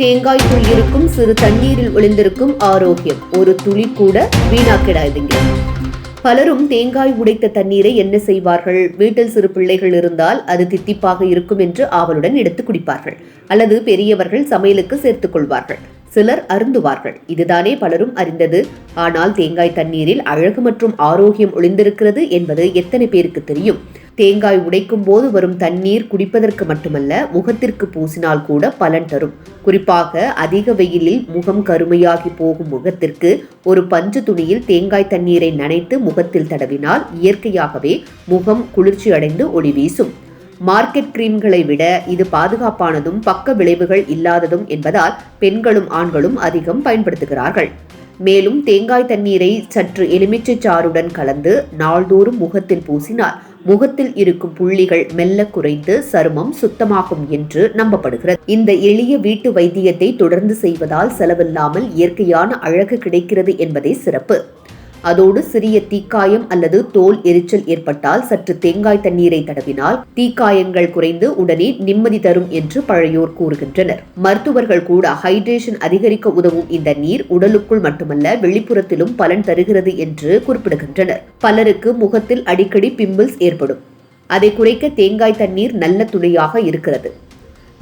தேங்காய்க்குள் இருக்கும் சிறு தண்ணீரில் ஒளிந்திருக்கும் ஆரோக்கியம் ஒரு துளி கூட வீணாக்கிடாதீங்க. பலரும் தேங்காய் உடைத்த தண்ணீரை என்ன செய்வார்கள்? வீட்டில் சிறு பிள்ளைகள் இருந்தால் அது தித்திப்பாக இருக்கும் என்று ஆவலுடன் எடுத்து குடிப்பார்கள், அல்லது பெரியவர்கள் சமையலுக்கு சேர்த்துக் கொள்வார்கள். சிலர் அருந்துவார்கள். இதுதானே பலரும் அறிந்தது. ஆனால் தேங்காய் தண்ணீரில் அழகு மற்றும் ஆரோக்கியம் ஒளிந்திருக்கிறது என்பது எத்தனை பேருக்கு தெரியும்? தேங்காய் உடைக்கும் போது வரும் தண்ணீர் குடிப்பதற்கு மட்டுமல்ல, முகத்திற்கு பூசினால் கூட பலன் தரும். குறிப்பாக அதிக வெயிலில் முகம் கருமையாகி போகும் முகத்திற்கு ஒரு பஞ்சு துணியில் தேங்காய் தண்ணீரை நனைத்து முகத்தில் தடவினால் இயற்கையாகவே முகம் குளிர்ச்சி அடைந்து ஒளி வீசும். மார்க்கெட் கிரீம்களை விட இது பாதுகாப்பானதும் பக்க விளைவுகள் இல்லாததும் என்பதால் பெண்களும் ஆண்களும் அதிகம் பயன்படுத்துகிறார்கள். மேலும் தேங்காய் தண்ணீரை சற்று எலுமிச்சை சாறுடன் கலந்து நாள்தோறும் முகத்தில் பூசினால் முகத்தில் இருக்கும் புள்ளிகள் மெல்ல குறைந்து சருமம் சுத்தமாகும் என்று நம்பப்படுகிறது. இந்த எளிய வீட்டு வைத்தியத்தை தொடர்ந்து செய்வதால் செலவில்லாமல் இயற்கையான அழகு கிடைக்கிறது என்பதே சிறப்பு. அதோடு சிறிய தீக்காயம் அல்லது தோல் எரிச்சல் ஏற்பட்டால் சற்று தேங்காய் தண்ணீரை தடவினால் தீக்காயங்கள் குறைந்து உடனே நிம்மதி தரும் என்று பழையோர் கூறுகின்றனர். மருத்துவர்கள் கூட ஹைட்ரேஷன் அதிகரிக்க உதவும் இந்த நீர் உடலுக்குள் மட்டுமல்ல வெளிப்புறத்திலும் பலன் தருகிறது என்று குறிப்பிடுகின்றனர். பலருக்கு முகத்தில் அடிக்கடி பிம்பிள்ஸ் ஏற்படும். அதை குறைக்க தேங்காய் தண்ணீர் நல்ல துணையாக இருக்கிறது.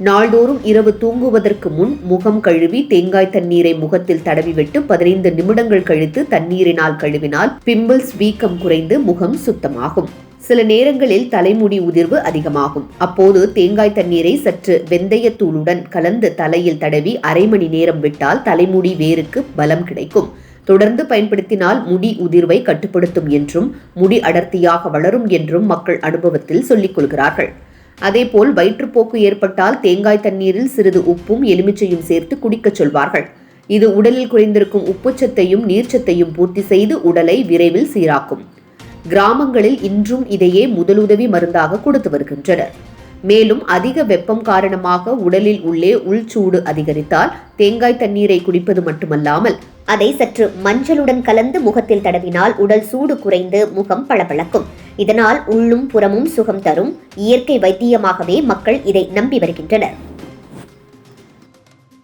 நாள்தோறும் இரவு தூங்குவதற்கு முன் முகம் கழுவி தேங்காய் தண்ணீரை முகத்தில் தடவிவிட்டு 15 நிமிடங்கள் கழித்து தண்ணீரினால் கழுவினால் பிம்பிள்ஸ் வீக்கம் குறைந்து முகம் சுத்தமாகும். சில நேரங்களில் தலைமுடி உதிர்வு அதிகமாகும். அப்போது தேங்காய் தண்ணீரை சற்று வெந்தயத்தூளுடன் கலந்து தலையில் தடவி அரை மணி நேரம் விட்டால் தலைமுடி வேருக்கு பலம் கிடைக்கும். தொடர்ந்து பயன்படுத்தினால் முடி உதிர்வை கட்டுப்படுத்தும் என்றும் முடி அடர்த்தியாக வளரும் என்றும் மக்கள் அனுபவத்தில் சொல்லிக் கொள்கிறார்கள். அதேபோல் வயிற்றுப்போக்கு ஏற்பட்டால் தேங்காய் தண்ணீரில் சிறிது உப்பும் எலுமிச்சையும் சேர்த்து குடிக்கச் சொல்வார்கள். இது உடலில் குறைந்திருக்கும் உப்புச்சத்தையும் நீர்ச்சத்தையும் பூர்த்தி செய்து உடலை விரைவில் சீராக்கும். கிராமங்களில் இன்றும் இதையே முதலுதவி மருந்தாக கொடுத்து வருகின்றனர். மேலும் அதிக வெப்பம் காரணமாக உடலில் உள்ளே உள்சூடு அதிகரித்தால் தேங்காய் தண்ணீரை குடிப்பது மட்டுமல்லாமல் அதை சற்று மஞ்சளுடன் கலந்து முகத்தில் தடவினால் உடல் சூடு குறைந்து முகம் பளபளக்கும். இதனால் உள்ளும் புறமும் சுகம் தரும் இயற்கை வைத்தியமாகவே மக்கள் இதை நம்பி வருகின்றனர்.